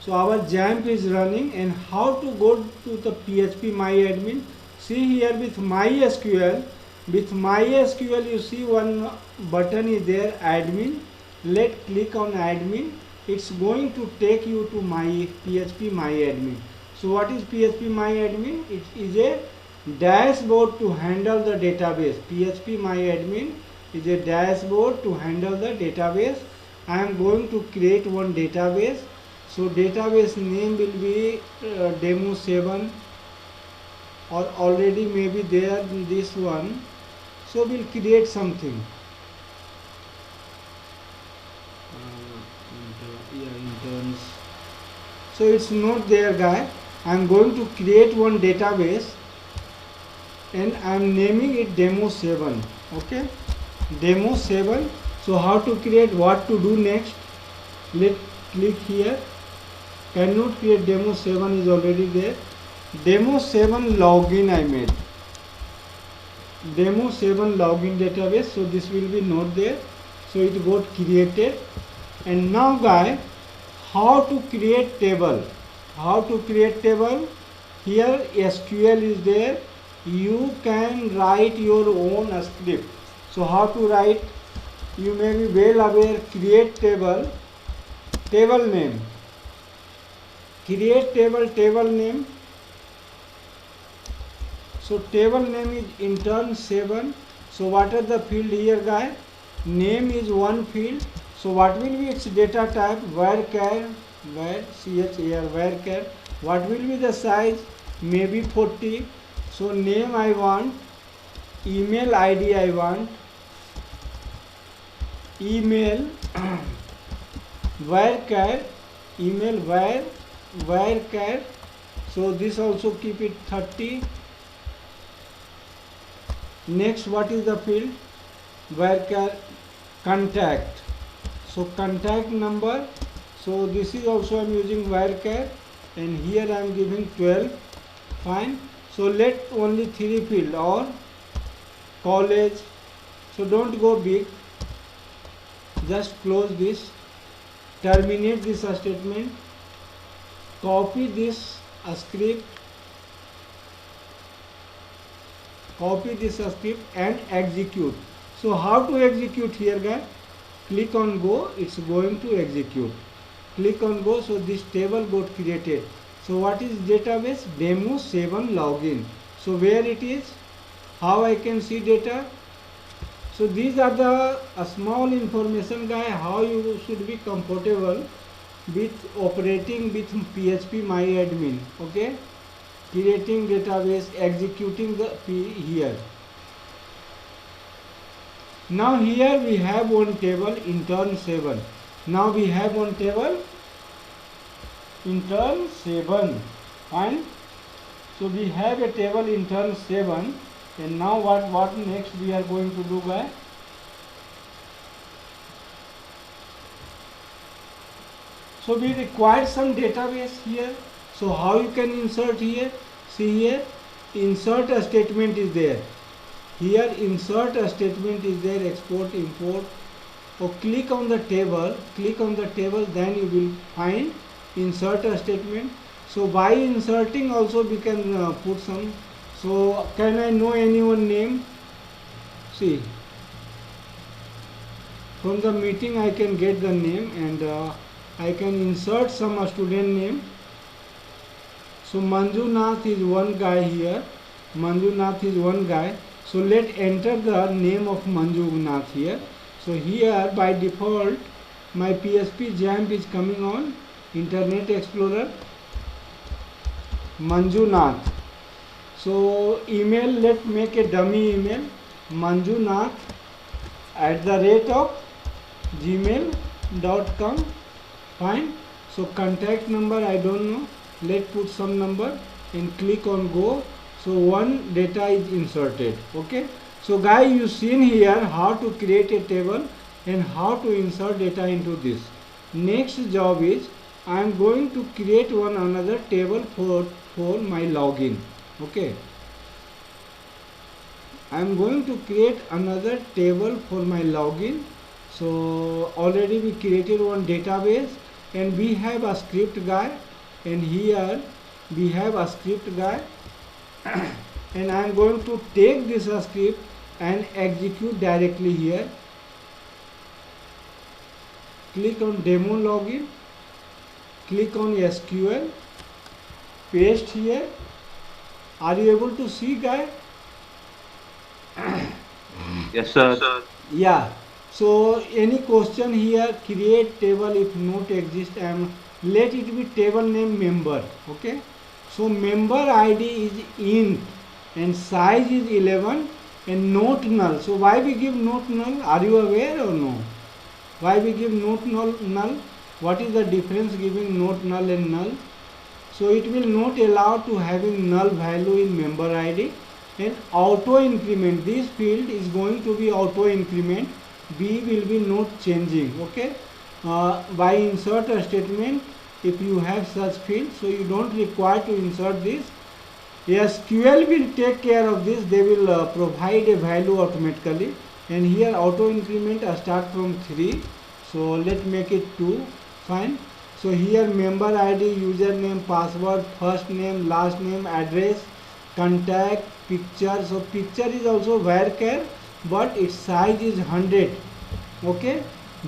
So our XAMPP is running, and how to go to the PHPMyadmin? See here with MySQL. With MySQL you see one button is there, admin. Let's click on admin. It's going to take you to my PHPMyadmin. So what is PHPMyadmin? It is a dashboard to handle the database. PHPMyadmin is a dashboard to handle the database. I am going to create one database. So database name will be demo7, or already maybe there this one. So we'll create something. Interns. So it's not there, guy. I'm going to create one database and I'm naming it demo7. Okay, demo7. So how to create, what to do next? Let's click here. Cannot create demo7 is already there. Demo7 login I made. Demo7 login database. So this will be not there. So it got created. And now guy, how to create table? How to create table? Here SQL is there. You can write your own script. So how to write? You may be well aware. Create table. Table name. Create table. Table name. So table name is intern7. So what are the field here, guy? Name is one field. So what will be its data type? Varchar, varchar. What will be the size? Maybe 40. So name I want, email ID I want, email, varchar, email varchar. So this also keep it 30. Next, what is the field? Varchar, contact. So contact number. So this is also I am using varchar, and here I am giving 12. Fine. So let only 3 field, or college. So don't go big. Just close this. Terminate this statement. Copy this script. Copy this script and execute. So how to execute here, guys? Click on go. It's going to execute. Click on go. So this table got created. So what is database? Demo7 login. So where it is? How I can see data? So these are the small information, guy, how you should be comfortable with operating with PHPMyadmin. Okay, creating database, executing the here. Now here we have one table, intern7. Now we have one table, intern7. Fine. So we have a table intern7, and now what next we are going to do, guys? So we require some database here. So how you can insert here? See here, insert a statement is there. Here insert a statement is there, export, import. Or click on the table, then you will find insert a statement. So by inserting also we can put some. So can I know anyone name? See, from the meeting I can get the name, and I can insert some student name. So Manjunath is one guy here. Manjunath is one guy. So let enter the name of Manjunath here. So here by default my PHP XAMPP is coming on Internet Explorer. Manjunath. So email, let make a dummy email, manjunath@gmail.com. Fine. So contact number I don't know. Let put some number and click on go. So one data is inserted. Okay. So guys, you seen here how to create a table and how to insert data into this. Next job is I am going to create one another table for my login. Okay. I am going to create another table for my login. So already we created one database. and we have a script guy, and here we have a script guy and I am going to take this script and execute directly here. Click on demo login, click on SQL, paste here. Are you able to see, guy? Yes, sir. Yeah. So any question here, create table if not exist, and let it be table name member. Okay. So member ID is int and size is 11 and not null. So why we give not null? Are you aware or no? Why we give not null? What is the difference giving not null and null? So it will not allow to having null value in member ID, and auto increment, this field is going to be auto increment, B will be not changing. Okay, by insert a statement, if you have such field, so you don't require to insert this. SQL will take care of this, they will provide a value automatically, and here auto increment start from 3, so let's make it 2. Fine. So here member ID, username, password, first name, last name, address, contact, picture. So picture is also varchar, but its size is 100. Okay.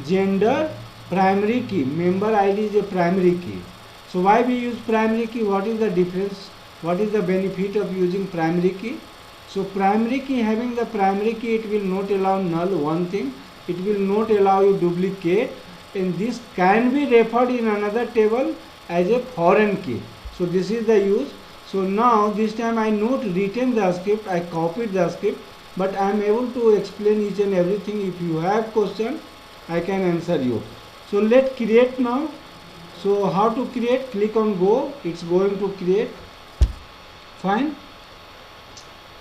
Gender, primary key. Member ID is a primary key. So why we use primary key? What is the difference? What is the benefit of using primary key? So primary key, having the primary key, it will not allow null, one thing. It will not allow you duplicate, and this can be referred in another table as a foreign key. So this is the use. So now this time I not written the script, I copied the script, but I am able to explain each and everything. If you have question, I can answer you. So let's create now. So how to create? Click on go, it's going to create. Fine.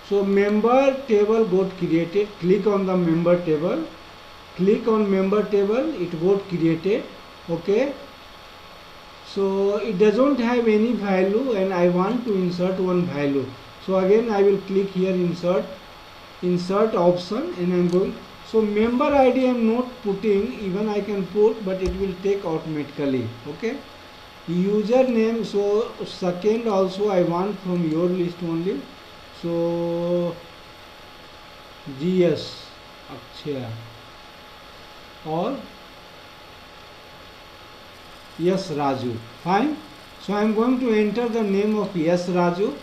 So member table got created. Click on the member table. Click on member table, it got created. Okay. So it doesn't have any value and I want to insert one value. So again I will click here insert option, and I am going. So member ID I am not putting, even I can put, but it will take automatically. Okay. Username, so second also I want from your list only. So GS Akshay or Yes Raju. Fine. So I am going to enter the name of Yes Raju.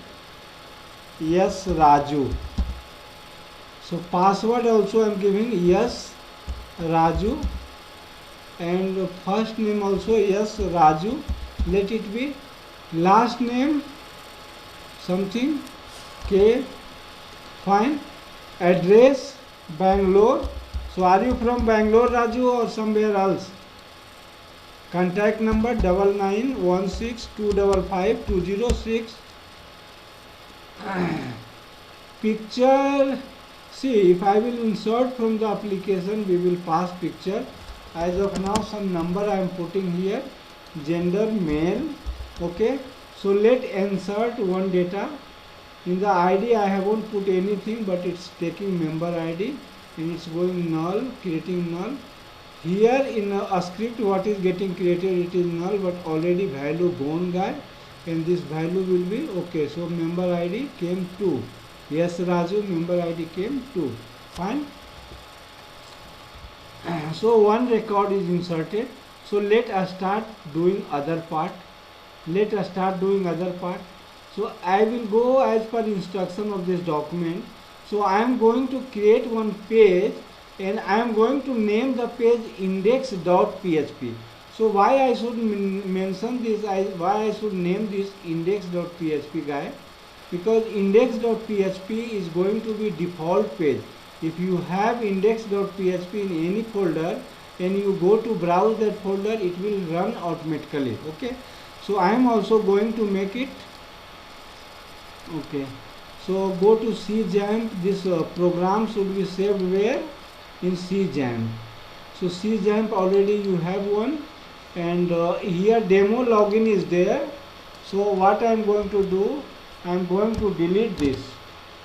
Yes Raju. So password also I am giving Yes Raju, and first name also Yes Raju. Let it be. Last name something K. Fine. Address Bangalore. So are you from Bangalore, Raju, or somewhere else? Contact number 9916255206. Picture. See, if I will insert from the application, we will pass picture. As of now, some number I am putting here. Gender male. Okay. So let insert one data. In the ID I haven't put anything, but it's taking member ID. And it's going null, creating null. Here in a script what is getting created, it is null, but already value gone, guy, and this value will be okay. So member ID came 2. Yes Raju, member ID came 2. Fine. So one record is inserted. So let us start doing other part. So I will go as per instruction of this document. So I am going to create one page, and I am going to name the page index.php. So why I should mention this, why I should name this index.php, guy? Because index.php is going to be default page. If you have index.php in any folder and you go to browse that folder, it will run automatically. Okay. So I am also going to make it. Okay. So go to CJAMP. This program should be saved where? In CJAMP. So CJAMP already you have one, and here demo login is there. So what I am going to do, I am going to delete this.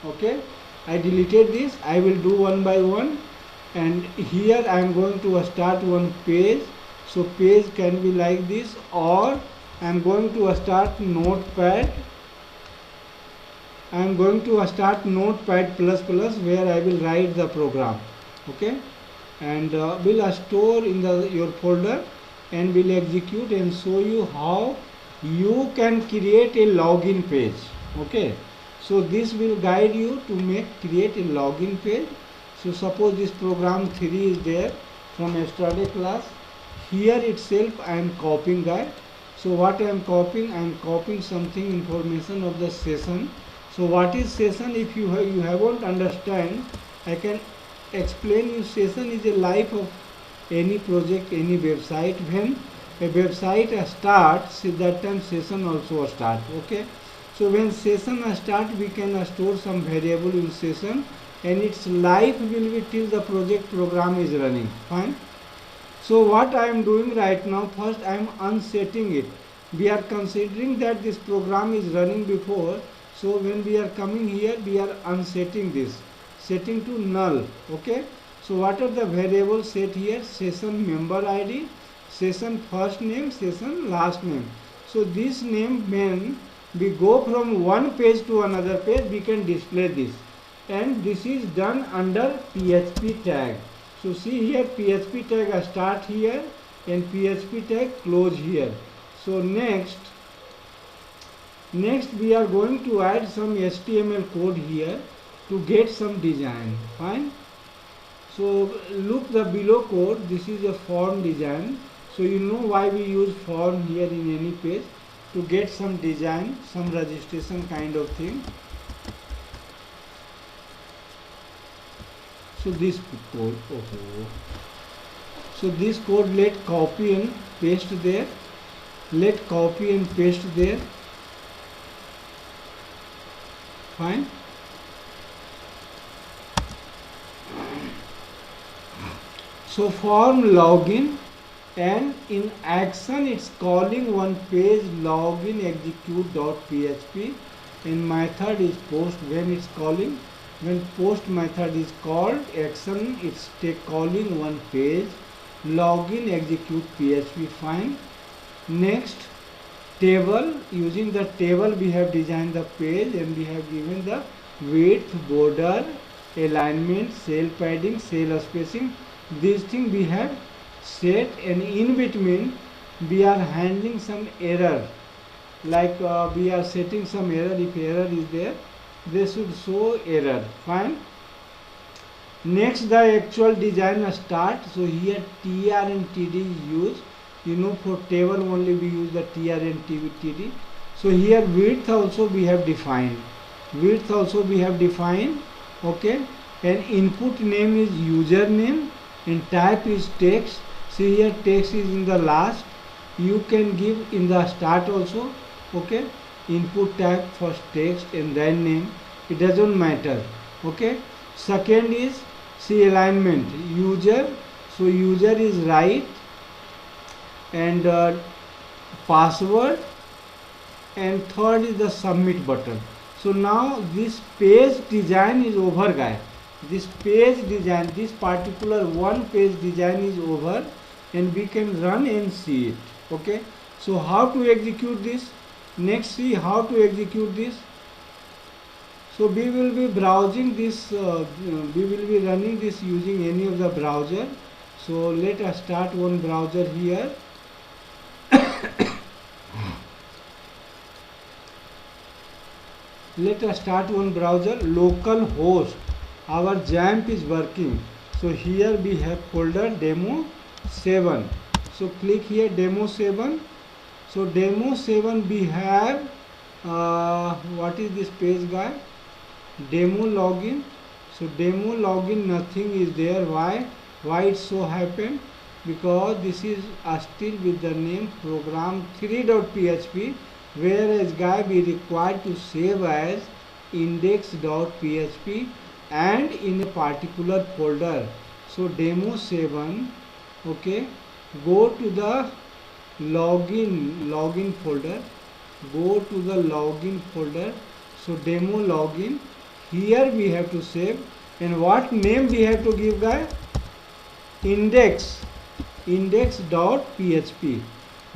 Okay, I deleted this. I will do one by one, and here I am going to start one page. So page can be like this, or I am going to start notepad. I am going to start notepad plus plus, where I will write the program. Okay, and will store in your folder, and will execute and show you how you can create a login page. Okay, so this will guide you to create a login page. So suppose this program 3 is there from yesterday class. Here itself I am copying that. So what I am copying? I am copying something, information of the session. So what is session? If you haven't understand, I can explain you. Session is a life of any project, any website. When a website starts, at that time session also start. Okay, so when session start, we can store some variable in session, and its life will be till the project program is running. Fine. So what I am doing right now, first I am unsetting it. We are considering that this program is running before. So when we are coming here, we are unsetting this, setting to null. Okay, so what are the variables set here? Session member ID, session first name, session last name. So this name, when we go from one page to another page, we can display this, and this is done under PHP tag. So see here, PHP tag start here and PHP tag close here. So next we are going to add some HTML code here to get some design. Fine. So look the below code. This is a form design. So you know why we use form here in any page, to get some design, some registration kind of thing. So this code, so this code, let copy and paste there. Let copy and paste there. Fine. So form login, and in action it's calling one page login execute.php, and method is post. When it's calling, when post method is called, action it's calling one page login execute php. Fine. Next, table. Using the table we have designed the page, and we have given the width, border, alignment, cell padding, cell spacing. These things we have set, and in between we are handling some error, like we are setting some error. If error is there, they should show error. Fine. Next, the actual design start. So here tr and td is used. You know, for table only we use the tr and td. So here width also we have defined. Width also we have defined. Okay, and input name is username, and type is text. See here, text is in the last. You can give in the start also. Okay, input type first text and then name. It doesn't matter. Okay. Second is, see, alignment, user. So user is right, and password, and third is the submit button. So now this page design is over, guys. This page design, this particular one page design is over, and we can run and see it. Okay, so how to execute this? Next, see how to execute this. So we will be browsing this, we will be running this using any of the browser. So let us start one browser here. Let us start one browser, local host. Our XAMPP is working. So here we have folder demo 7. So click here, demo 7. So demo 7 we have, what is this page, guy? Demo login. So demo login, nothing is there. Why it so happened? Because this is still with the name program3.php, whereas guy we required to save as index.php and in a particular folder. So demo 7. Okay, go to the login folder. Go to the login folder. So demo login. Here we have to save, and what name we have to give, guy? Index. index.php.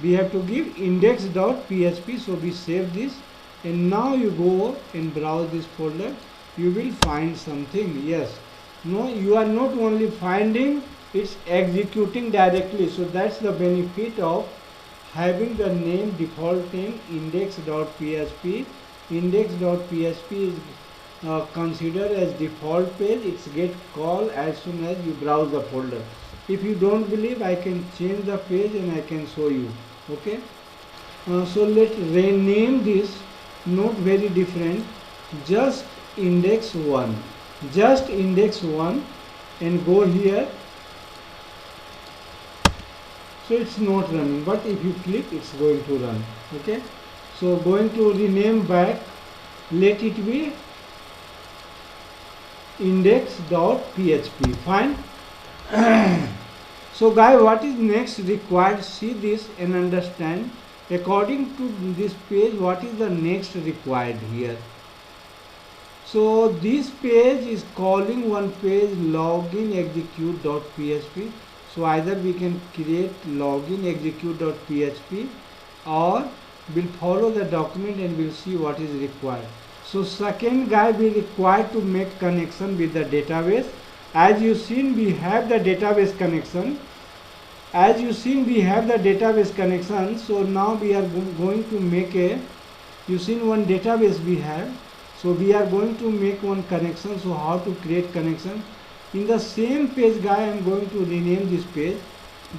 We have to give index.php. So we save this, and now you go and browse this folder. You will find something. Yes, no, you are not only finding, it's executing directly. So that's the benefit of having the name, default name index.php. Index.php is considered as default page. It's get call as soon as you browse the folder. If you don't believe, I can change the page and I can show you. Okay, so let's rename this, not very different, just index1, just index1, and go here. So it's not running, but if you click, it's going to run. Okay, so going to rename back, let it be index.php. Fine. So guys, what is next required? See this and understand. According to this page, what is the next required here? So this page is calling one page login execute.php. So either we can create login execute.php, or we'll follow the document and we'll see what is required. So second guy, we require to make connection with the database. As you seen, we have the database connection. As you seen, we have the database connection. So now we are going to make a, you seen one database we have. So we are going to make one connection. So how to create connection? In the same page guy, I am going to rename this page.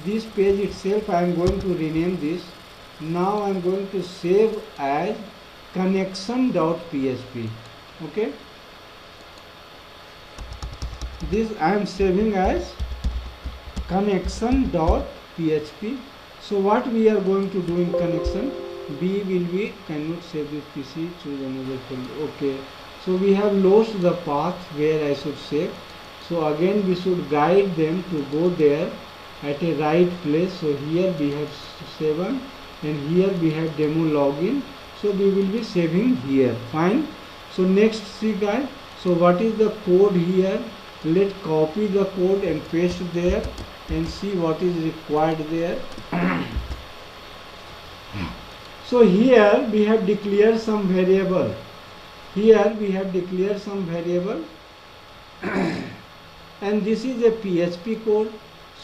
This page itself I am going to rename this. Now I am going to save as connection.php. Okay, this I am saving as connection.php. So what we are going to do in connection, B will be, cannot save this PC, choose another folder. Okay, so we have lost the path where I should save. So again we should guide them to go there at a right place. So here we have 7 and here we have demo login. So we will be saving here. Fine. So next, see guys, so what is the code here? Let's copy the code and paste there and see what is required there. So here we have declared some variable. Here we have declared some variable and this is a PHP code.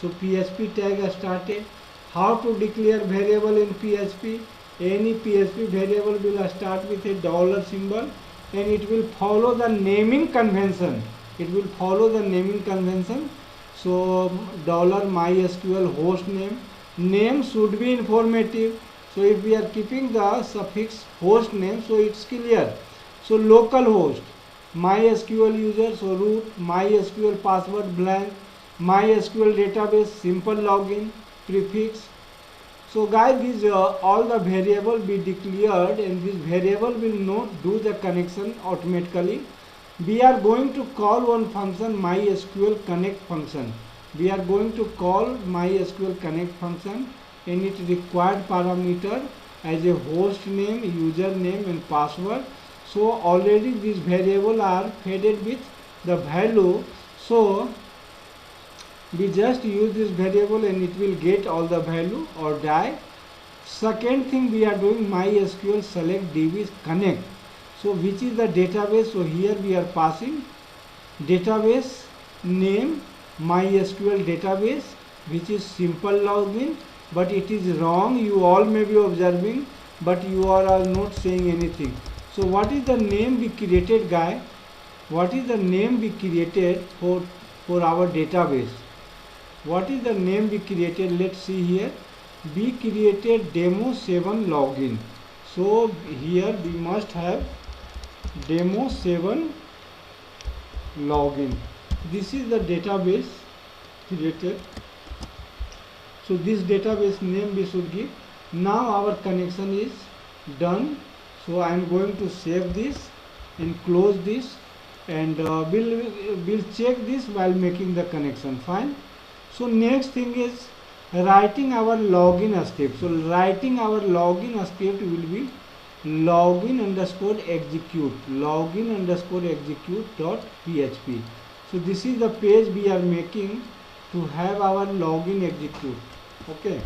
So PHP tag started. How to declare variable in PHP? Any PHP variable will start with a dollar symbol and it will follow the naming convention. It will follow the naming convention. So $MySQL host name. Name should be informative. So if we are keeping the suffix host name, so it's clear. So local host, MySQL user, so root, MySQL password blank, MySQL database, simple login, prefix. So guys, these all the variable be declared and this variable will not do the connection automatically. We are going to call one function, MySQL connect function. We are going to call MySQL connect function and it required parameter as a host name, username and password. So already these variable are fed with the value. So we just use this variable and it will get all the value or die. Second thing we are doing, MySQL select DB connect. So which is the database? So here we are passing database name MySQL database, which is simple login, but it is wrong. You all may be observing, but you are not saying anything. So what is the name we created, guy? What is the name we created for our database? What is the name we created? Let's see here. We created demo 7 login. So here we must have demo 7 login. This is the database created. So this database name we should give. Now our connection is done. So I am going to save this and close this, and we'll check this while making the connection. Fine. So next thing is writing our login script. So writing our login script will be login_execute.php. So this is the page we are making to have our login execute. Okay,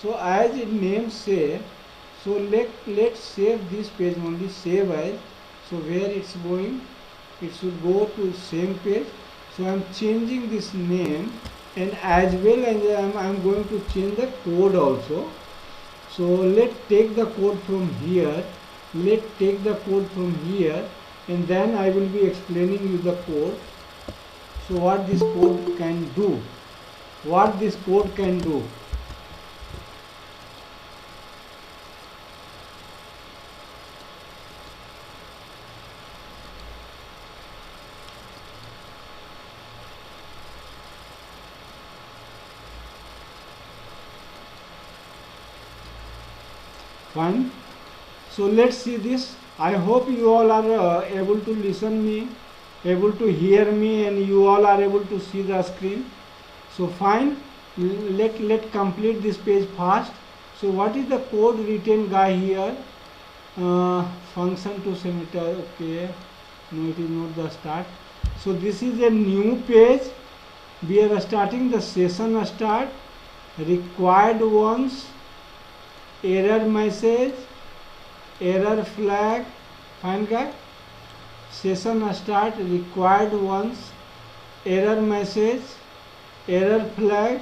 so as its name say, so let's save this page only, save as. So where it's going, it should go to same page. So I'm changing this name, and as well as I'm going to change the code also. So let's take the code from here, and then I will be explaining you the code. So what this code can do, Fine. So let's see this. I hope you all are able to listen me, able to hear me, and you all are able to see the screen. So fine. Let complete this page fast. So what is the code written guy here? Function to semester. Okay. No, it is not the start. So this is a new page. We are starting the session start. Required ones. Error message, error flag, fine guy. Session start, required ones, error message, error flag.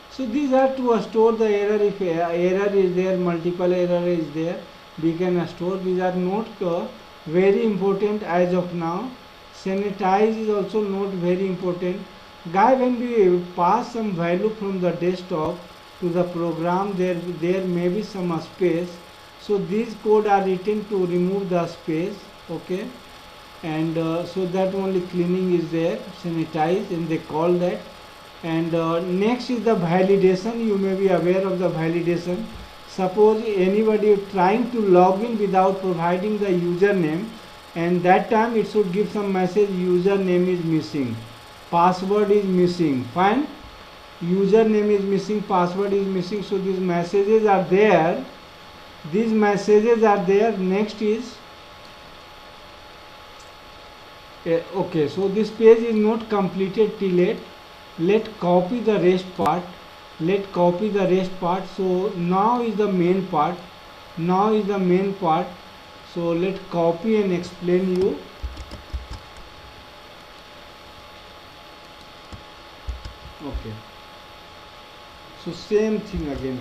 So these are to store the error. If error is there, multiple error is there, we can store. These are not very important as of now. Sanitize is also not very important. Guy, when we pass some value from the desktop to the program, there may be some space. So these code are written to remove the space. Okay, and so that only cleaning is there, sanitize, and they call that. And next is the validation. You may be aware of the validation. Suppose anybody trying to log in without providing the username, and that time it should give some message, username is missing, password is missing. Fine, username is missing, password is missing. So these messages are there. Next is okay, so this page is not completed till yet. Let copy the rest part. So now is the main part. So let copy and explain you. Okay, so same thing again.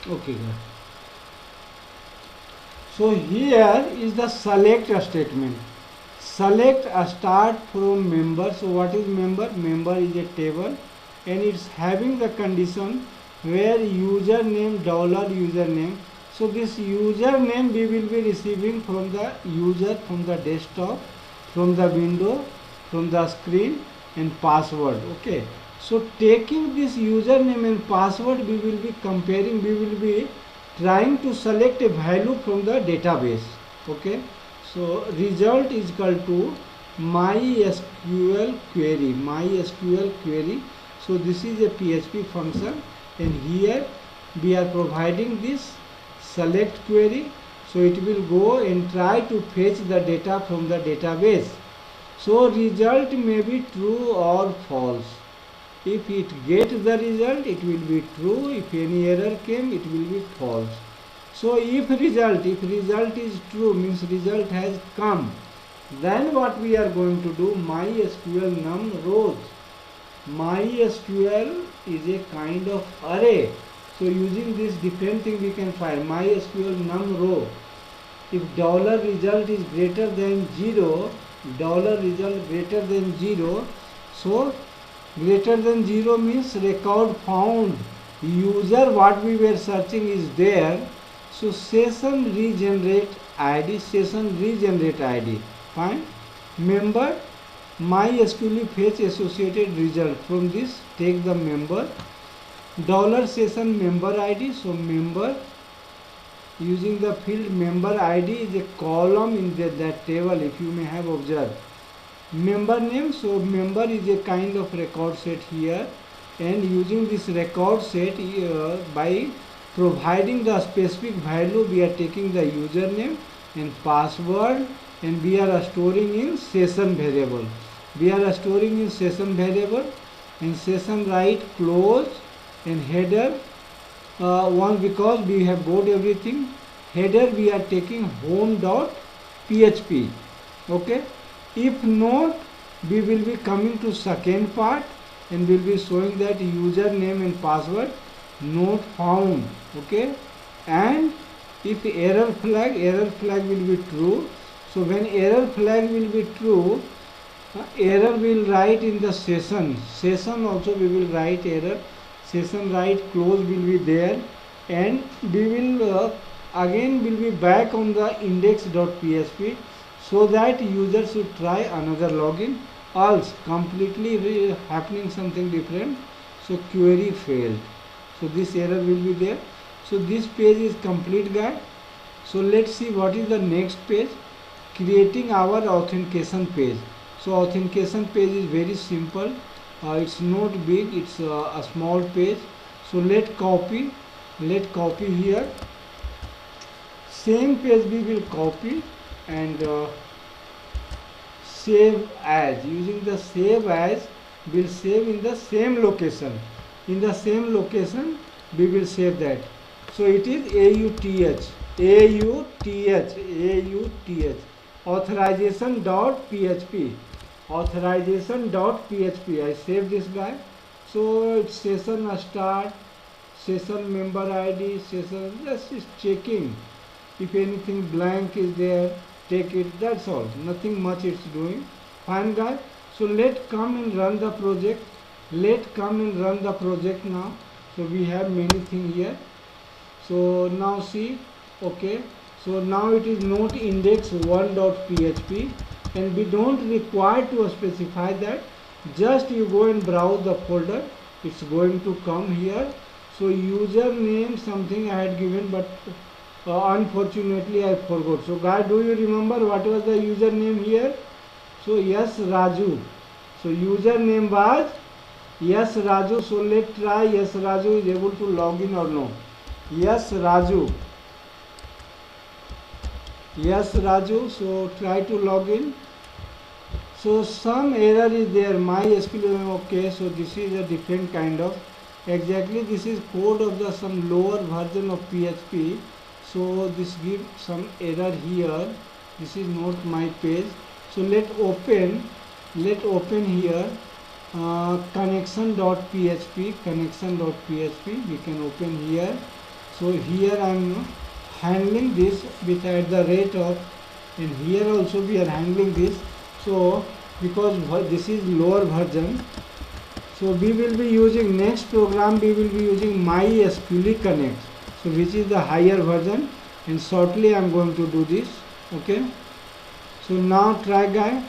Okay, so here is the select statement. Select a start from member. So what is member? Member is a table, and it's having the condition where username $username. So this username we will be receiving from the user, from the desktop, from the window, from the screen, and password. Okay, so taking this username and password, we will be comparing, we will be trying to select a value from the database. Okay, so result is equal to MySQL query. So this is a PHP function, and here we are providing this select query. So it will go and try to fetch the data from the database. So result may be true or false. If it gets the result, it will be true. If any error came, it will be false. So if result is true, means result has come, then what we are going to do? MySQL num rows. MySQL is a kind of array. So using this different thing we can find MySQL num row. If $result is greater than 0, $result greater than 0, so greater than 0 means record found, user what we were searching is there. So session regenerate ID, fine. Member, MySQL fetch associated result. From this take the member, $session member ID. So member, using the field member ID is a column in that table, if you may have observed. member name. So member is a kind of record set here, and using this record set by providing the specific value, we are taking the username and password, and we are storing in session variable. We are storing in session variable, and session right close, and header one, because we have got everything. Header we are taking home.php. okay. If not, we will be coming to second part, and will be showing that username and password not found. okay. And if error flag will be true. So when error flag will be true, error will write in the session also we will write error. Session right close will be there, and we will again will be back on the index.php, so that user should try another login, else completely happening something different, so query failed. So this error will be there. So this page is complete, guys. So let's see what is the next page, creating our authentication page. So authentication page is very simple. It's not big, it's a small page. So let's copy here. Same page we will copy and save as. Using the save as, we'll save in the same location. In the same location we will save that. So it is auth authorization.php. I save this guy. So it's session start, session member ID, session, just is checking. If anything blank is there, take it. That's all. Nothing much it's doing. Fine, guys. So let's come and run the project. Now. So we have many things here. So now see, okay. So now it is not index1.php, and we don't require to specify that. Just you go and browse the folder, it's going to come here. So username something I had given, but unfortunately I forgot. So guys, do you remember what was the username here? So yes, Raju. So username was yes, Raju. So let's try yes, Raju is able to log in or no. Yes, Raju. So try to log in. So some error is there, MySQL. Okay, so this is a different kind of, exactly this is code of the some lower version of PHP. So this gives some error here. This is not my page. So let's open here connection.php. We can open here. So here I am handling this with at the rate of, and here also we are handling this. So because this is lower version, so we will be using next program, we will be using MySQL Connect, so which is the higher version, and shortly I am going to do this. Okay, so now try, guy.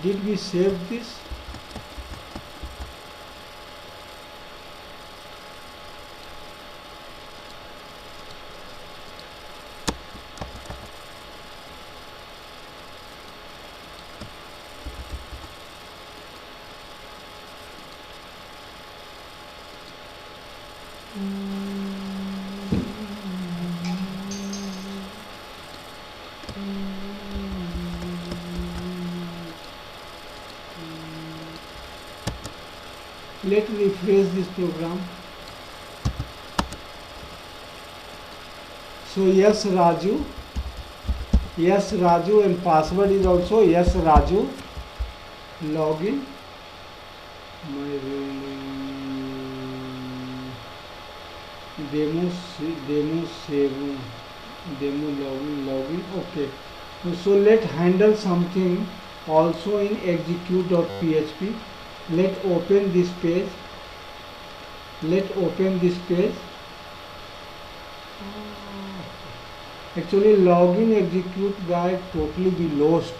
Did we save this? Let me refresh this program. So yes, Raju, and password is also yes, Raju. Login. My demo login. Okay. So let's handle something also in execute.php. Let's open this page. Actually login execute guy totally be lost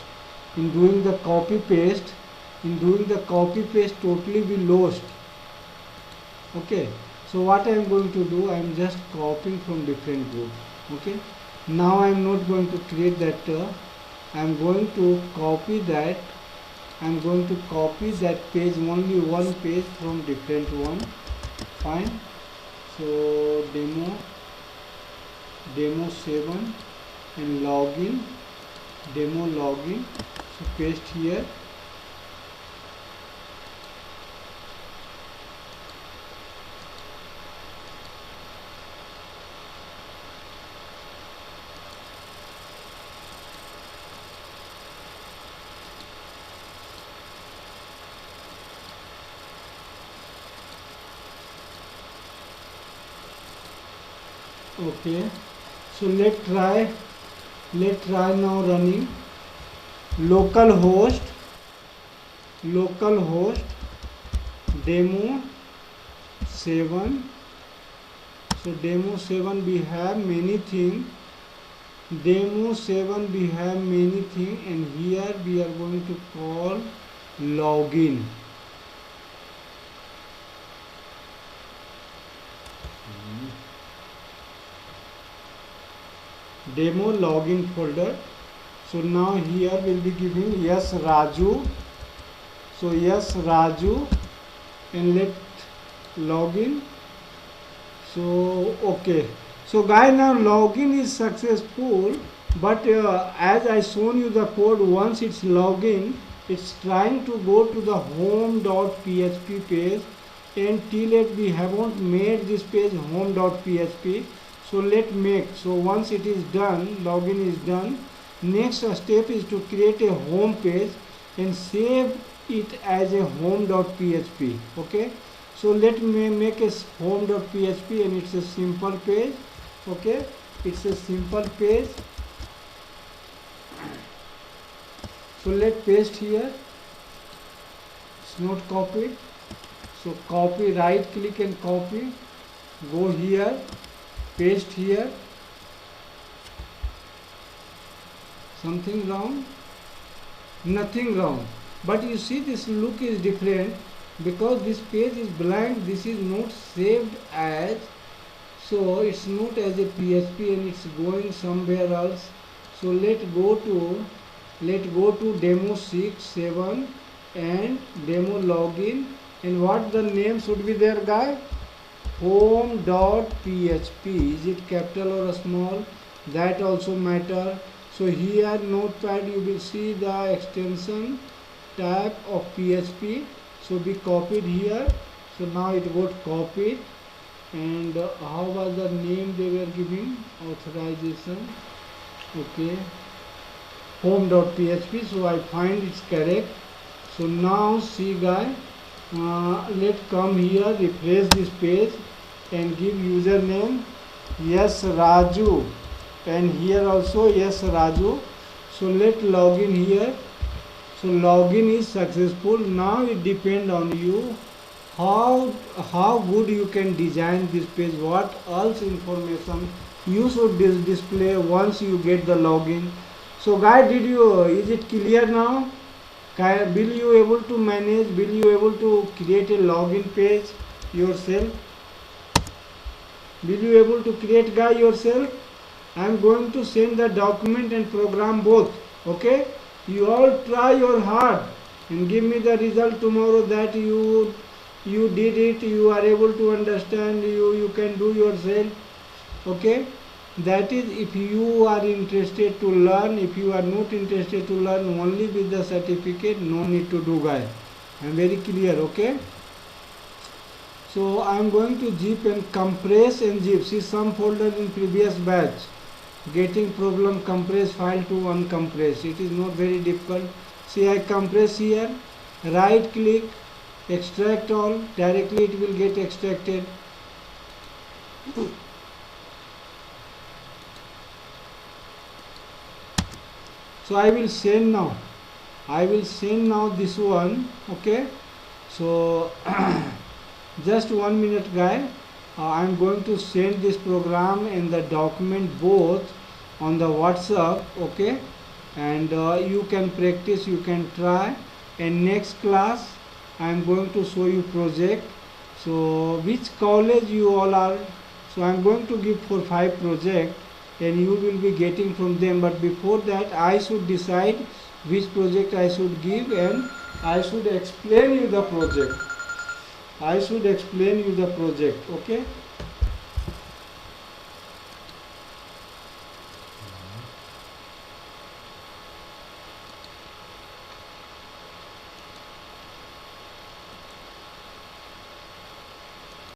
in doing the copy paste. Totally be lost. Okay, So what I am going to do, I am just copying from different group. Okay, now I am not going to create that. I am going to copy that. I am going to copy that page, only one page from different one. Fine. So demo 7 and login, demo login. So paste here. Okay, so let's try now running localhost demo 7. So demo 7 we have many things, and here we are going to call login. Demo login folder. So now here we'll be giving yes Raju. So yes Raju, and let login. So okay, so guys, now login is successful, but as I shown you the code, once it's login, it's trying to go to the home.php page, and till yet we haven't made this page home.php. So let make. So once it is done, login is done, next step is to create a home page and save it as a home.php. Okay, so let me make a home.php, and it's a simple page. Okay, it's a simple page. So let paste here. It's not copied. So copy, right click and copy, go here, paste here. Something wrong? Nothing wrong. But you see, this look is different because this page is blank. This is not saved as, so it's not as a PHP, and it's going somewhere else. So let's go to demo 6, 7 and demo login, and what the name should be there, guy? Home.php. Is it capital or small? That also matter. So here notepad you will see the extension tab of PHP. So be copied here. So now it got copied. And how was the name they were giving? Authorization. Okay. Home.php. So I find it's correct. So now see, guy, let's come here, refresh this page and give username yes Raju, and here also yes Raju. So let login here. So login is successful. Now it depends on you how good you can design this page, what else information you should display once you get the login. So guys, is it clear now? Will you able to manage, will you able to create a login page yourself? Will you able to create, guy, yourself? I am going to send the document and program both. Okay, you all try your hard and give me the result tomorrow that you did it, you are able to understand, you can do yourself. Okay, that is if you are interested to learn. If you are not interested to learn, only with the certificate, no need to do, guys. I am very clear. Okay, so I am going to zip and compress and zip. See some folder in previous batch, getting problem, compress file to uncompress. It is not very difficult. See, I compress here, right click, extract all, directly it will get extracted. So I will send now this one. Okay, so just 1 minute, guy. I am going to send this program and the document both on the WhatsApp. Okay, and you can practice, you can try, and next class I am going to show you project. So which college you all are? So I'm going to give for 5 projects and you will be getting from them, but before that I should decide which project I should give, and I should explain you the project. Okay.